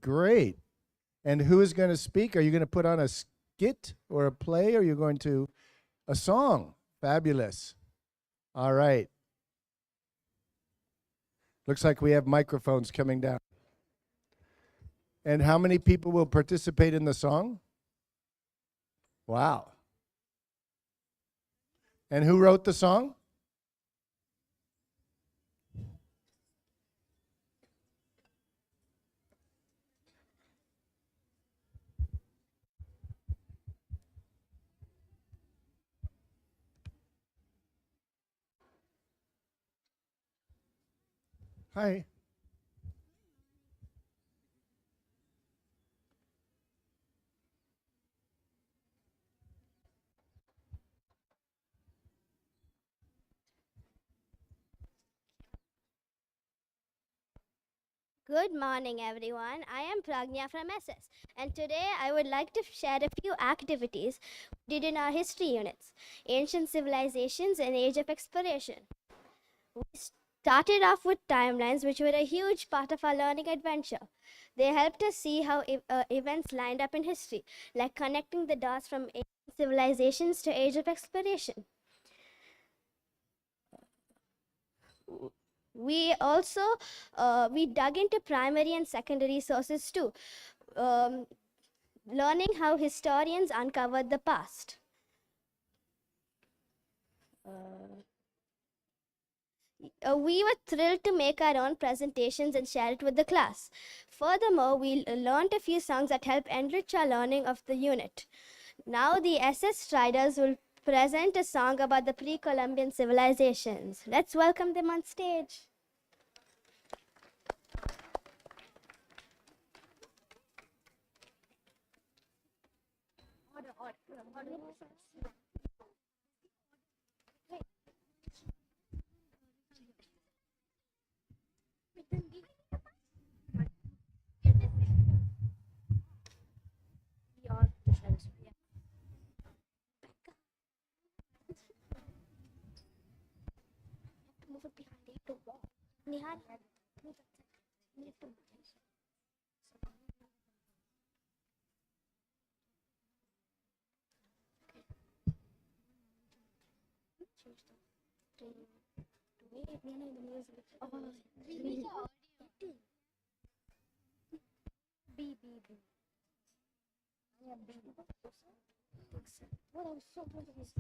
Great. And who is going to speak? Are you going to put on a skit or a play? Or are you going to a song? Fabulous. All right. Looks like we have microphones coming down. And how many people will participate in the song? Wow. And who wrote the song? Hi. Good morning, everyone. I am Pragnya from SS, and today I would like to share a few activities we did in our history units, Ancient Civilizations and Age of Exploration. We started off with timelines, which were a huge part of our learning adventure. They helped us see how events lined up in history, like connecting the dots from ancient civilizations to Age of Exploration. We also we dug into primary and secondary sources too, um, learning how historians uncovered the past. We were thrilled to make our own presentations and share it with the class. Furthermore, we learned a few songs that help enrich our learning of the unit. Now the SS Striders will present a song about the pre-Columbian civilizations. Let's welcome them on stage. Move it behind it to walk. Nihal, move it. Move it. Change the wait, no, no, the music. Oh, B. Yeah, B. What I was so good at this.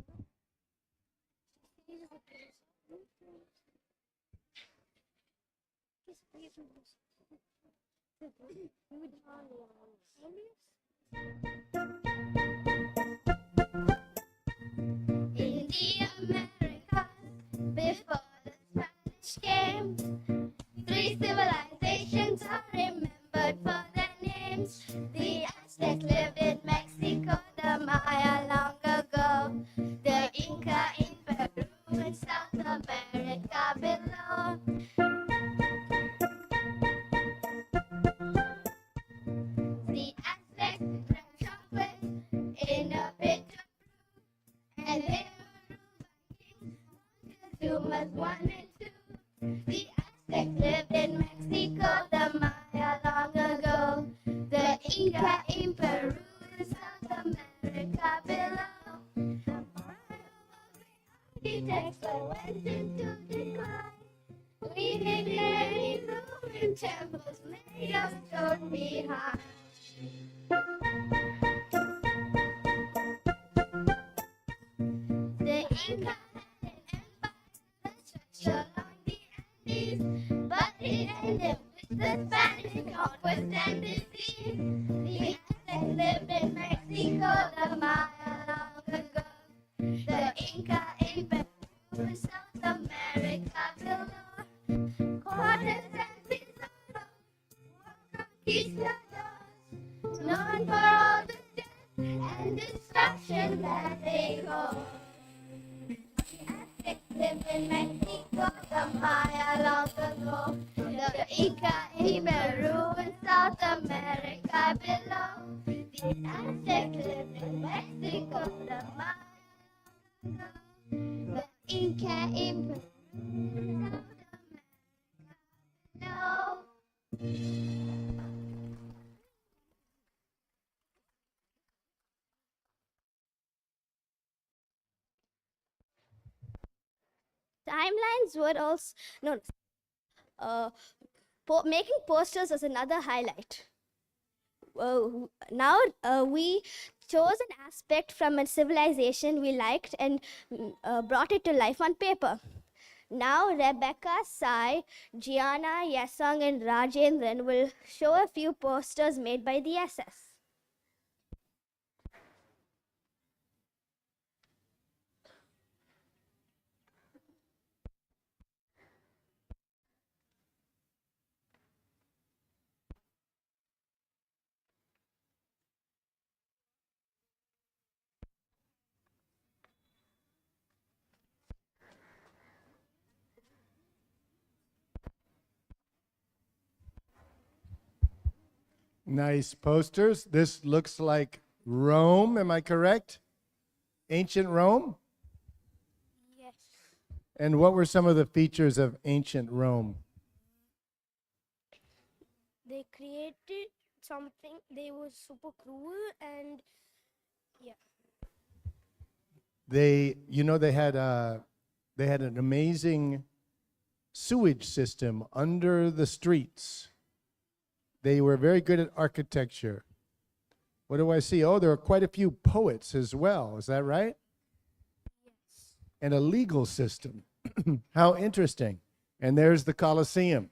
In the Americas, before the Spanish came, three civilizations are remembered for their names. The Aztecs lived in Mexico, the Maya long ago, the Inca in Peru, and South America below. The Aztecs drank chocolate in a pit of brew, and they were ruled by kings, Montezuma's 1 and 2. The Aztecs lived in Mexico, the Maya long ago, the Inca in Peru, and South America below. The architects went into decline, leaving many ruined temples made of stone behind. The Inca had an empire that stretched along the Andes, but it ended with the Spanish conquest and disease. The Aztecs lived in Mexico, the Maya long ago, the Inca in Peru, and South America below. Cortez and Pizarro were conquistadors, known for all the death and destruction that they caused. The Aztecs lived in Mexico, the Maya long ago, the Inca in Peru, and South America below. The Aztecs lived in Mexico, the Maya long ago, the Inca in Peru, and South America below. timelines were also no. Uh, Making posters was another highlight. Now we chose an aspect from a civilization we liked and brought it to life on paper. Now Rebecca, Sai, Gianna, Yesang, and Rajendran will show a few posters made by the SS. Nice posters. This looks like Rome. Am I correct? Ancient Rome? Yes. And what were some of the features of ancient Rome? They created something. They were super cruel and yeah. They had an amazing sewage system under the streets. They were very good at architecture. What do I see? Oh, there are quite a few poets as well. Is that right? Yes. And a legal system. How interesting. And there's the Colosseum.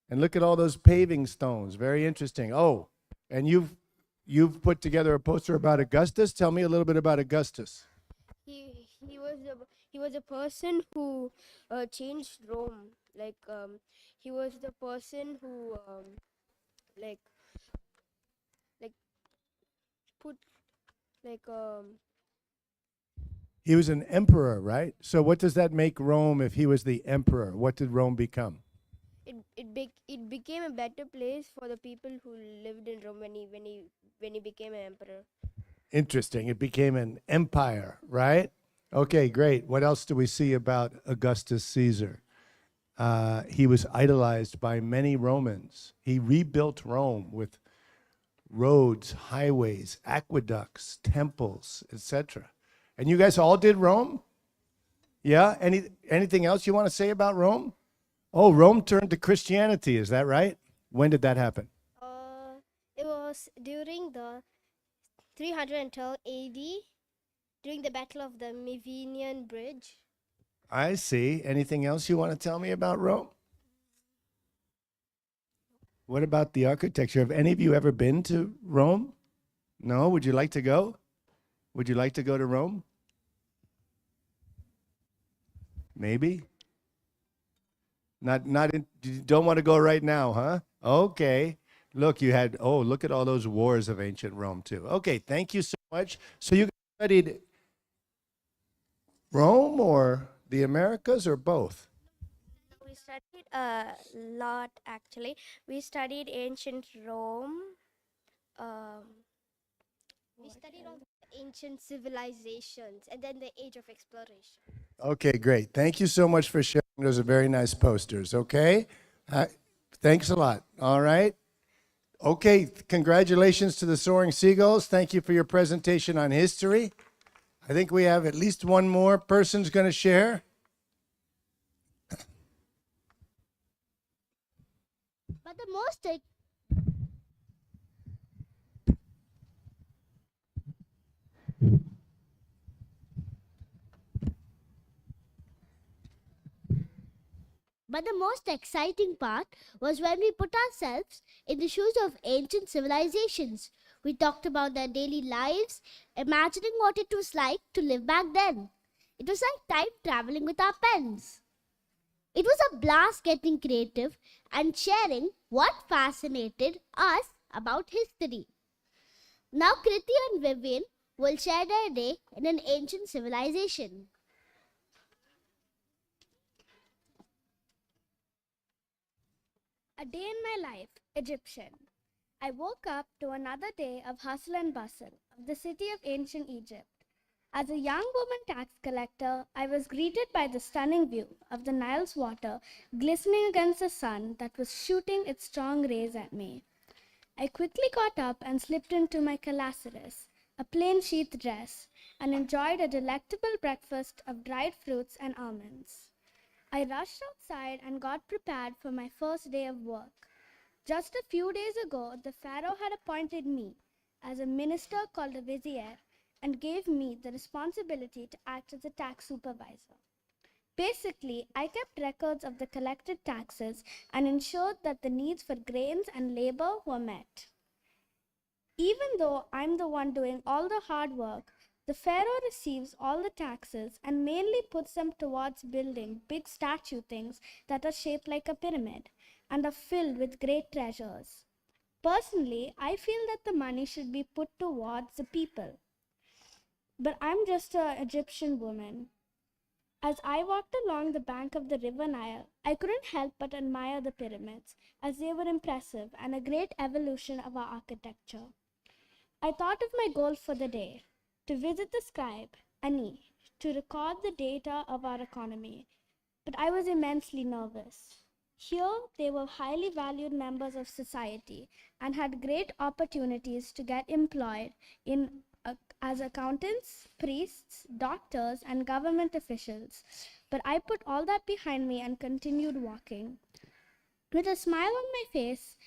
And look at all those paving stones. Very interesting. Oh, and you've put together a poster about Augustus. Tell me a little bit about Augustus. He was a person who changed Rome. He was the person who like like put like He was an emperor, right? So what does that make Rome if he was the emperor? What did Rome become? it became a better place for the people who lived in Rome when he became an emperor. Interesting. It became an empire, right? Okay, great. What else do we see about Augustus Caesar? He was idolized by many Romans. He rebuilt Rome with roads, highways, aqueducts, temples, etc. And you guys all did Rome? Yeah? Anything else you want to say about Rome? Oh, Rome turned to Christianity, is that right? When did that happen? It was during the 312 AD, during the Battle of the Mevenian Bridge. I see. Anything else you want to tell me about Rome? What about the architecture? Have any of you ever been to Rome? No? Would you like to go? Would you like to go to Rome? Maybe? You don't want to go right now, huh? Okay. Look, look at all those wars of ancient Rome too. Okay, thank you so much. So you studied Rome or the Americas or both? We studied a lot actually. We studied ancient Rome. We studied all the ancient civilizations and then the age of exploration. Okay, great. Thank you so much for sharing. Those are very nice posters, okay? Thanks a lot. All right. Okay, congratulations to the Soaring Seagulls. Thank you for your presentation on history. I think we have at least one more person's going to share. But the most But the most exciting part was when we put ourselves in the shoes of ancient civilizations. We talked about their daily lives, imagining what it was like to live back then. It was like time traveling with our pens. It was a blast getting creative and sharing what fascinated us about history. Now Kriti and Vivian will share their day in an ancient civilization. A day in my life, Egyptian. I woke up to another day of hustle and bustle of the city of ancient Egypt. As a young woman tax collector, I was greeted by the stunning view of the Nile's water glistening against the sun that was shooting its strong rays at me. I quickly got up and slipped into my calasiris, a plain sheath dress, and enjoyed a delectable breakfast of dried fruits and almonds. I rushed outside and got prepared for my first day of work. Just a few days ago, the Pharaoh had appointed me as a minister called a vizier and gave me the responsibility to act as a tax supervisor. Basically, I kept records of the collected taxes and ensured that the needs for grains and labor were met. Even though I'm the one doing all the hard work, the Pharaoh receives all the taxes and mainly puts them towards building big statue things that are shaped like a pyramid and are filled with great treasures. Personally, I feel that the money should be put towards the people. But I'm just an Egyptian woman. As I walked along the bank of the river Nile, I couldn't help but admire the pyramids, as they were impressive and a great evolution of our architecture. I thought of my goal for the day, to visit the scribe, Ani, to record the data of our economy, but I was immensely nervous. Here, they were highly valued members of society and had great opportunities to get employed as accountants, priests, doctors, and government officials. But I put all that behind me and continued walking. With a smile on my face,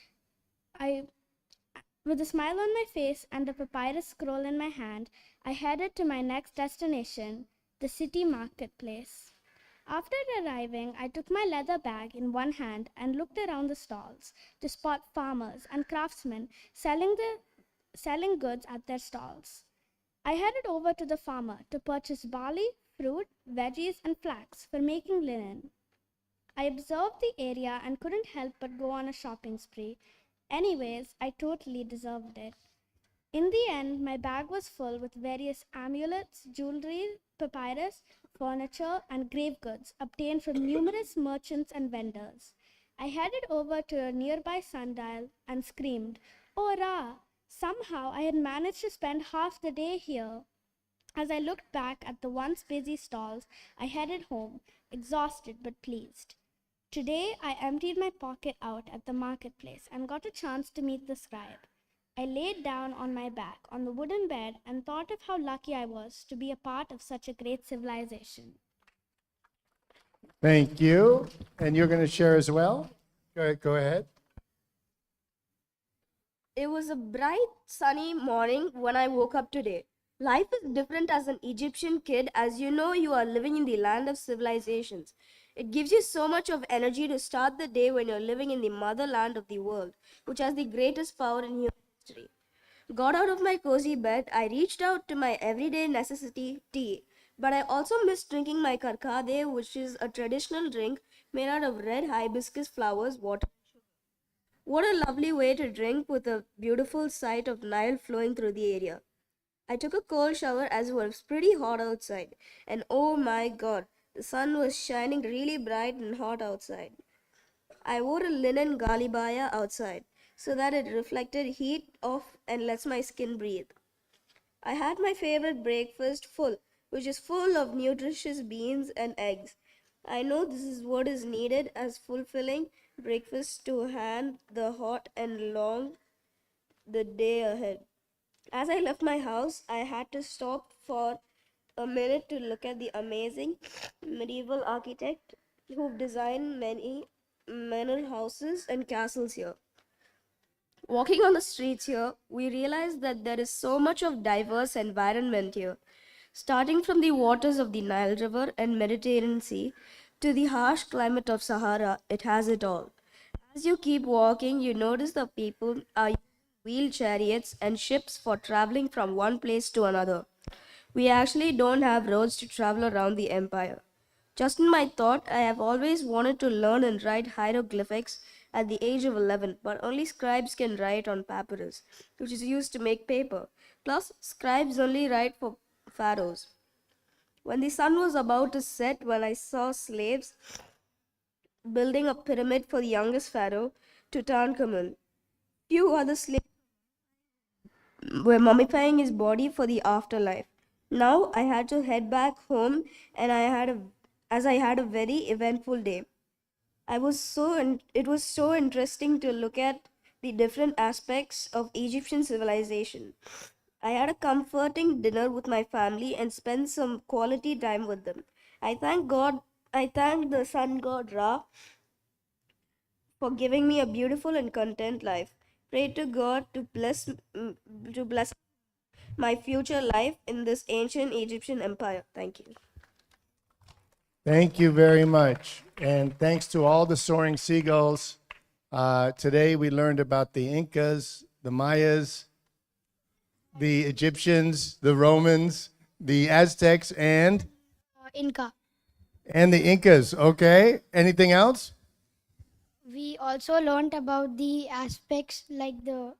and a papyrus scroll in my hand, I headed to my next destination, the city marketplace. After arriving, I took my leather bag in one hand and looked around the stalls to spot farmers and craftsmen selling goods at their stalls. I headed over to the farmer to purchase barley, fruit, veggies, and flax for making linen. I observed the area and couldn't help but go on a shopping spree. Anyways, I totally deserved it. In the end, my bag was full with various amulets, jewelry, papyrus, furniture, and grave goods obtained from numerous merchants and vendors. I headed over to a nearby sundial and screamed, "Oh, Ra!" Somehow I had managed to spend half the day here. As I looked back at the once busy stalls, I headed home, exhausted but pleased. Today, I emptied my pocket out at the marketplace and got a chance to meet the scribe. I laid down on my back on the wooden bed and thought of how lucky I was to be a part of such a great civilization. Thank you. And you're going to share as well? Go ahead. It was a bright, sunny morning when I woke up today. Life is different as an Egyptian kid, as you know you are living in the land of civilizations. It gives you so much of energy to start the day when you're living in the motherland of the world, which has the greatest power in human history. Got out of my cozy bed, I reached out to my everyday necessity, tea. But I also miss drinking my karkade, which is a traditional drink made out of red hibiscus flowers, water. What a lovely way to drink with a beautiful sight of Nile flowing through the area. I took a cold shower as it was pretty hot outside, and oh my god, the sun was shining really bright and hot outside. I wore a linen galibaya outside so that it reflected heat off and lets my skin breathe. I had my favorite breakfast which is full of nutritious beans and eggs. I know this is what is needed as fulfilling breakfast to hand the hot and long the day ahead. As I left my house, I had to stop for a minute to look at the amazing medieval architect who've designed many manor houses and castles here. Walking on the streets here, we realize that there is so much of diverse environment here, starting from the waters of the Nile River and Mediterranean Sea to the harsh climate of Sahara. It has it all. As you keep walking, you notice the people are using wheeled chariots and ships for traveling from one place to another. We actually don't have roads to travel around the empire. Just in my thought, I have always wanted to learn and write hieroglyphics at the age of 11, but only scribes can write on papyrus, which is used to make paper. Plus, scribes only write for pharaohs. When the sun was about to set, when I saw slaves building a pyramid for the youngest pharaoh, Tutankhamun, few other slaves were mummifying his body for the afterlife. Now I had to head back home, and I had a very eventful day. It was so interesting to look at the different aspects of Egyptian civilization. I had a comforting dinner with my family and spent some quality time with them. I thank God I thank the sun god Ra for giving me a beautiful and content life. Pray to God to bless my future life in this ancient Egyptian empire. Thank you. Thank you very much. And thanks to all the soaring seagulls. Today we learned about the Incas, the Mayas, the Egyptians, the Romans, the Aztecs, and Inca. the Incas. Okay. Anything else? We also learned about the aspects like the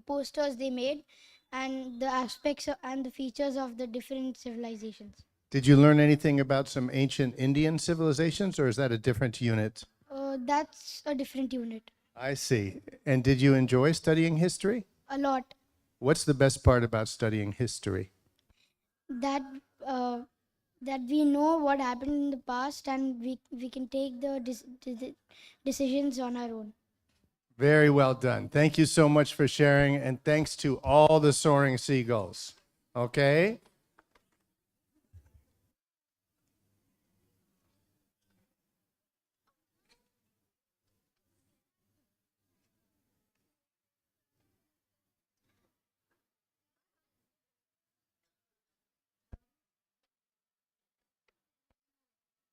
posters they made and the aspects and the features of the different civilizations. Did you learn anything about some ancient Indian civilizations, or is that a different unit? That's a different unit. I see. And did you enjoy studying history? A lot. What's the best part about studying history? That that we know what happened in the past and we can take the decisions on our own. Very well done. Thank you so much for sharing, and thanks to all the soaring seagulls. Okay?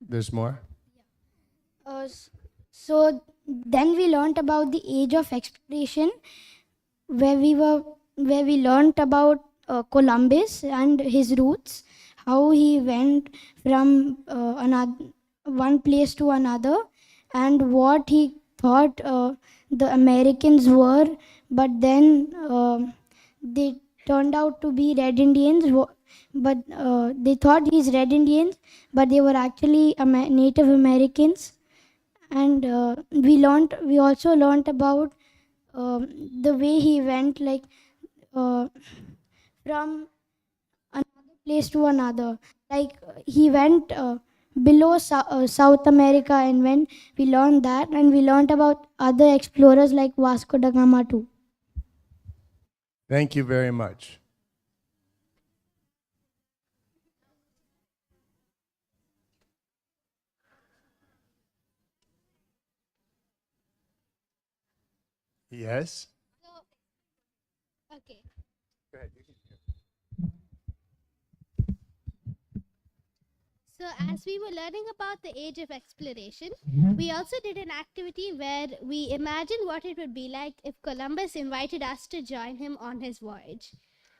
There's more? So then we learned about the age of exploration, where we learned about Columbus and his roots, how he went from one place to another, and what he thought the Americans were, but then they turned out to be Red Indians. But they thought he's Red Indians, but they were actually Native Americans. And we also learned about the way he went, like from another place to another. Like he went below South America, and when we learned that, and we learned about other explorers like Vasco da Gama too. Thank you very much. Yes? Okay. Go ahead. So, as we were learning about the age of exploration, we also did an activity where we imagined what it would be like if Columbus invited us to join him on his voyage.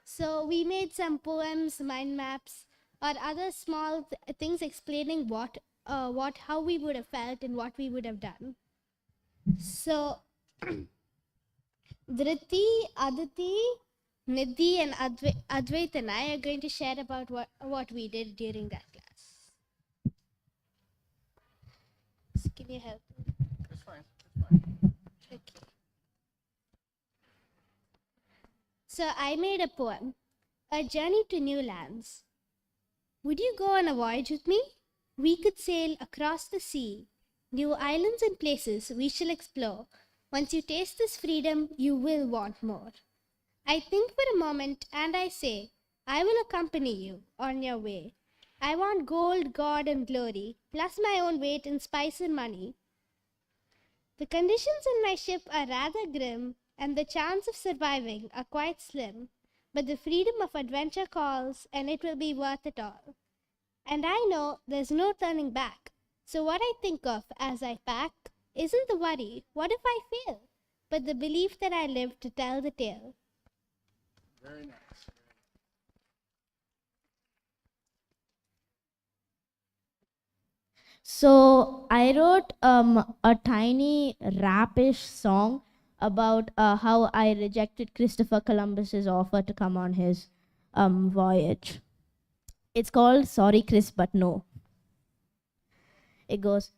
So, we made some poems, mind maps, or other small things explaining how we would have felt and what we would have done. So, Dhriti, Aditi, Nidhi, and Advait and I are going to share about what we did during that class. So can you help me? That's fine. That's fine. Okay. So I made a poem, A Journey to New Lands. Would you go on a voyage with me? We could sail across the sea. New islands and places we shall explore. Once you taste this freedom, you will want more. I think for a moment and I say, I will accompany you on your way. I want gold, God, and glory, plus my own weight in spice and money. The conditions on my ship are rather grim, and the chance of surviving are quite slim, but the freedom of adventure calls, and it will be worth it all. And I know there's no turning back, so what I think of as I pack isn't the worry, what if I fail, but the belief that I live to tell the tale. Very nice. So I wrote a tiny rapish song about how I rejected Christopher Columbus's offer to come on his voyage. It's called Sorry Chris But No. It goes,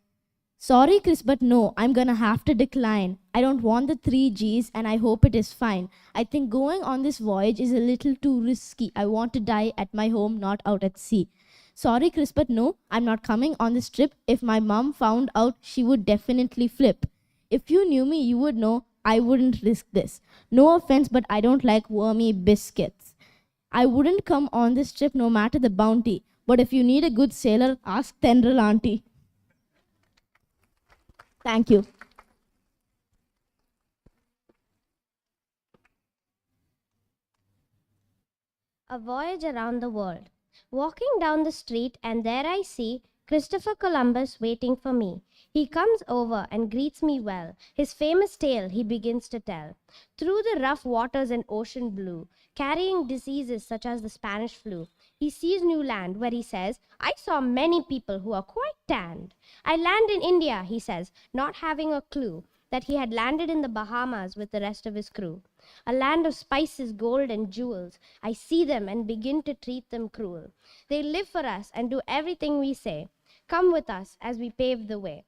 sorry Chris but no, I'm gonna have to decline. I don't want the 3 Gs and I hope it is fine. I think going on this voyage is a little too risky. I want to die at my home, not out at sea. Sorry Chris but no, I'm not coming on this trip. If my mom found out, she would definitely flip. If you knew me, you would know I wouldn't risk this. No offense, but I don't like wormy biscuits. I wouldn't come on this trip no matter the bounty. But if you need a good sailor, ask Tendril Auntie. Thank you. A voyage around the world. Walking down the street, and there I see Christopher Columbus waiting for me. He comes over and greets me well. His famous tale he begins to tell. Through the rough waters and ocean blue, carrying diseases such as the Spanish flu, he sees new land where he says, I saw many people who are quite tanned. I land in India, he says, not having a clue that he had landed in the Bahamas with the rest of his crew. A land of spices, gold, and jewels. I see them and begin to treat them cruel. They live for us and do everything we say. Come with us as we pave the way.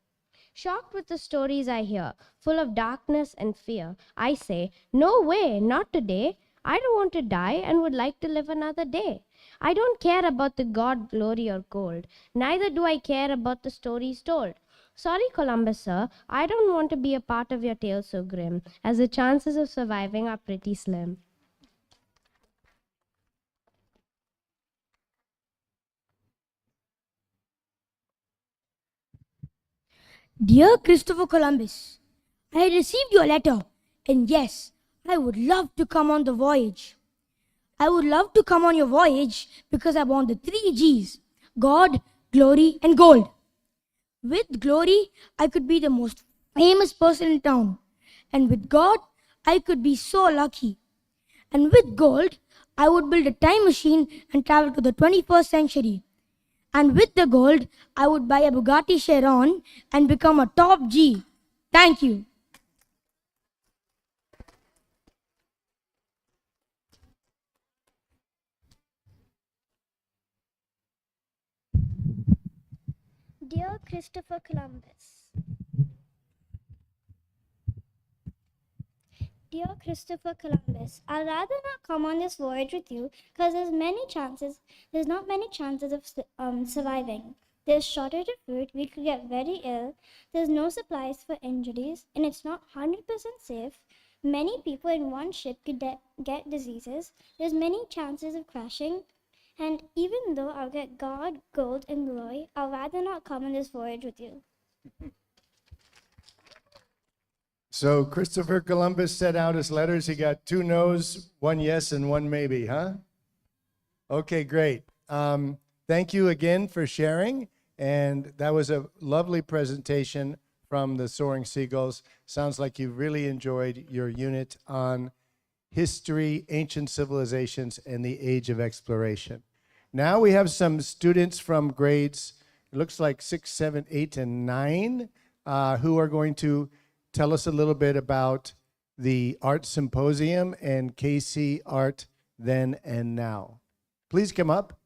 Shocked with the stories I hear, full of darkness and fear, I say, no way, not today. I don't want to die and would like to live another day. I don't care about the God, glory, or gold. Neither do I care about the stories told. Sorry, Columbus, sir, I don't want to be a part of your tale so grim, as the chances of surviving are pretty slim. Dear Christopher Columbus, I received your letter, and yes, I would love to come on the voyage. I would love to come on your voyage because I want the 3 Gs: God, glory, and gold. With glory, I could be the most famous person in town. And with God, I could be so lucky. And with gold, I would build a time machine and travel to the 21st century. And with the gold, I would buy a Bugatti Chiron and become a top G. Thank you. Dear Christopher Columbus, Dear Christopher Columbus, I'd rather not come on this voyage with you because there's not many chances of surviving. There's shortage of food, we could get very ill, there's no supplies for injuries, and it's not 100% safe. Many people in one ship could get diseases, there's many chances of crashing, and even though I'll get God, gold, and glory, I'd rather not come on this voyage with you. So Christopher Columbus set out his letters. He got 2 no's, 1 yes, and 1 maybe, huh? Okay, great. Thank you again for sharing. And that was a lovely presentation from the Soaring Seagulls. Sounds like you really enjoyed your unit on history, ancient civilizations, and the age of exploration. Now we have some students from grades, it looks like 6, 7, 8, and 9, who are going to tell us a little bit about the Art Symposium and KC Art Then and Now. Please come up.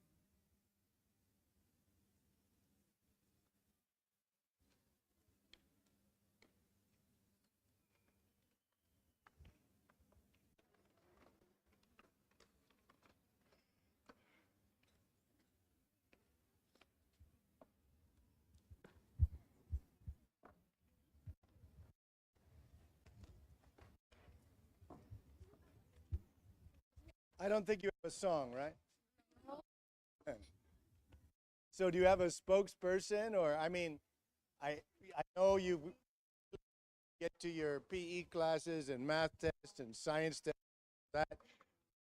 I don't think you have a song, right? So do you have a spokesperson, or I mean, I know you get to your PE classes and math tests and science tests, that.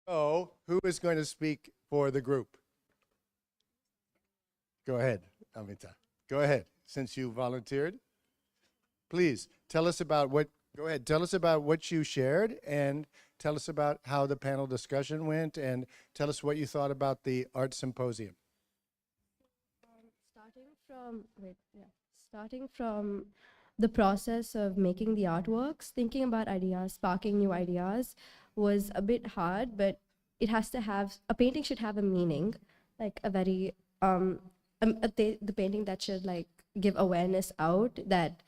So who is going to speak for the group? Go ahead, Amita. Go ahead, since you volunteered. Please tell us about what. Go ahead. Tell us about what you shared, and tell us about how the panel discussion went, and tell us what you thought about the Art Symposium. Starting from the process of making the artworks, thinking about ideas, sparking new ideas was a bit hard, but it has to have, a painting should have a meaning, like a very, the painting that should like give awareness out that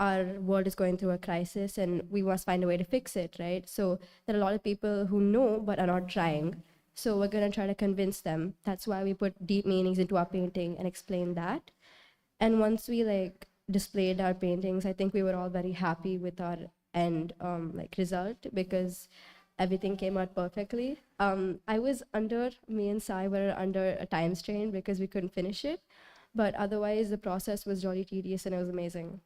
our world is going through a crisis and we must find a way to fix it, right? So there are a lot of people who know but are not trying. So we're going to try to convince them. That's why we put deep meanings into our painting and explain that. And once we like displayed our paintings, I think we were all very happy with our end result because everything came out perfectly. Me and Sai were under a time strain because we couldn't finish it. But otherwise, the process was really tedious and it was amazing.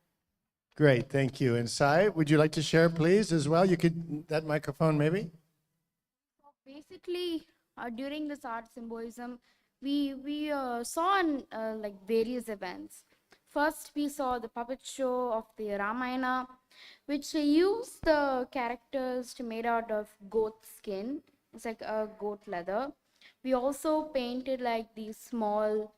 Great, thank you. And Sai, would you like to share, please, as well? You could, that microphone maybe? Basically, during this art symbolism, we saw like various events. First, we saw the puppet show of the Ramayana, which used the characters to made out of goat skin. It's like a goat leather. We also painted like these small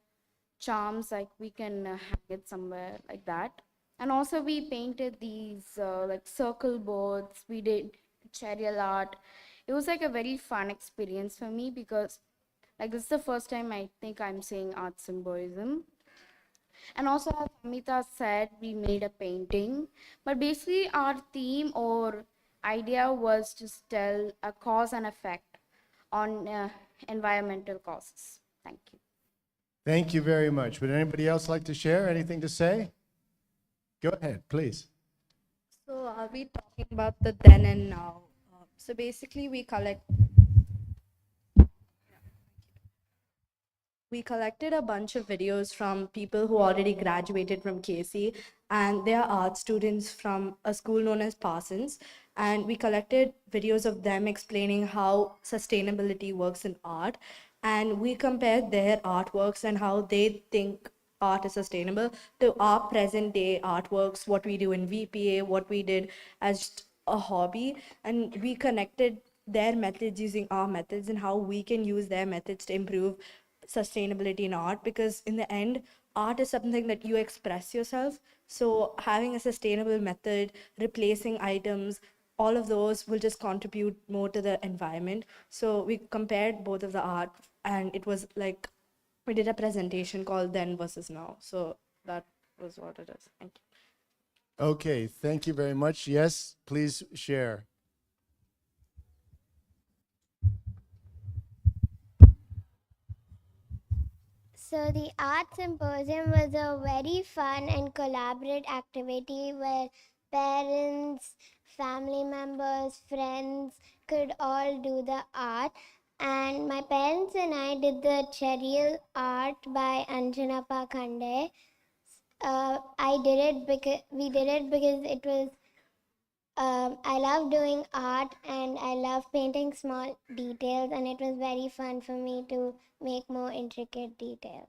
charms, like we can hang it somewhere like that. And also we painted these like circle boards. We did chariot art. It was like a very fun experience for me because like this is the first time I think I'm seeing art symbolism. And also, as Amita said, we made a painting. But basically, our theme or idea was to tell a cause and effect on environmental causes. Thank you. Thank you very much. Would anybody else like to share? Anything to say? Go ahead, please. So are we talking about the then and now? So basically we collected a bunch of videos from people who already graduated from KC, and they are art students from a school known as Parsons. And we collected videos of them explaining how sustainability works in art. And we compared their artworks and how they think art is sustainable to our present day artworks, what we do in VPA, what we did as a hobby. And we connected their methods using our methods and how we can use their methods to improve sustainability in art, because in the end art is something that you express yourself. So having a sustainable method, replacing items, all of those will just contribute more to the environment. So we compared both of the art, and it was like we did a presentation called Then versus Now. So that was what it is. Thank you. Okay, thank you very much. Yes, please share. So the art symposium was a very fun and collaborative activity where parents, family members, friends could all do the art. And my parents and I did the chariot art by Anjana Pakhande. We did it because it was I love doing art and I love painting small details, and it was very fun for me to make more intricate details.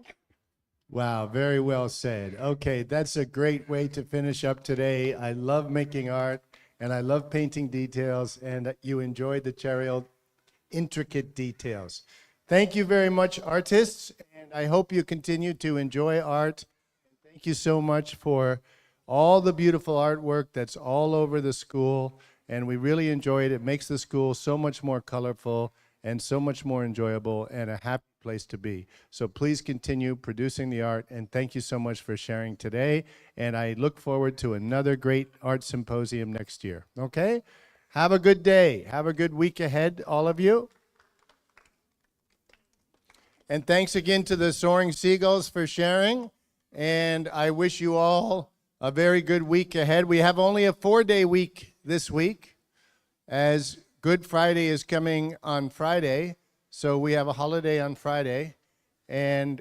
Wow, very well said. Okay, that's a great way to finish up today. I love making art and I love painting details, and you enjoyed the chariot intricate details. Thank you very much, artists, and I hope you continue to enjoy art. Thank you so much for all the beautiful artwork that's all over the school, and we really enjoy it. It makes the school so much more colorful and so much more enjoyable and a happy place to be. So please continue producing the art, and thank you so much for sharing today, and I look forward to another great art symposium next year. Okay? Have a good day. Have a good week ahead, all of you. And thanks again to the Soaring Seagulls for sharing, and I wish you all a very good week ahead. We have only a 4-day week this week, as Good Friday is coming on Friday, so we have a holiday on Friday, and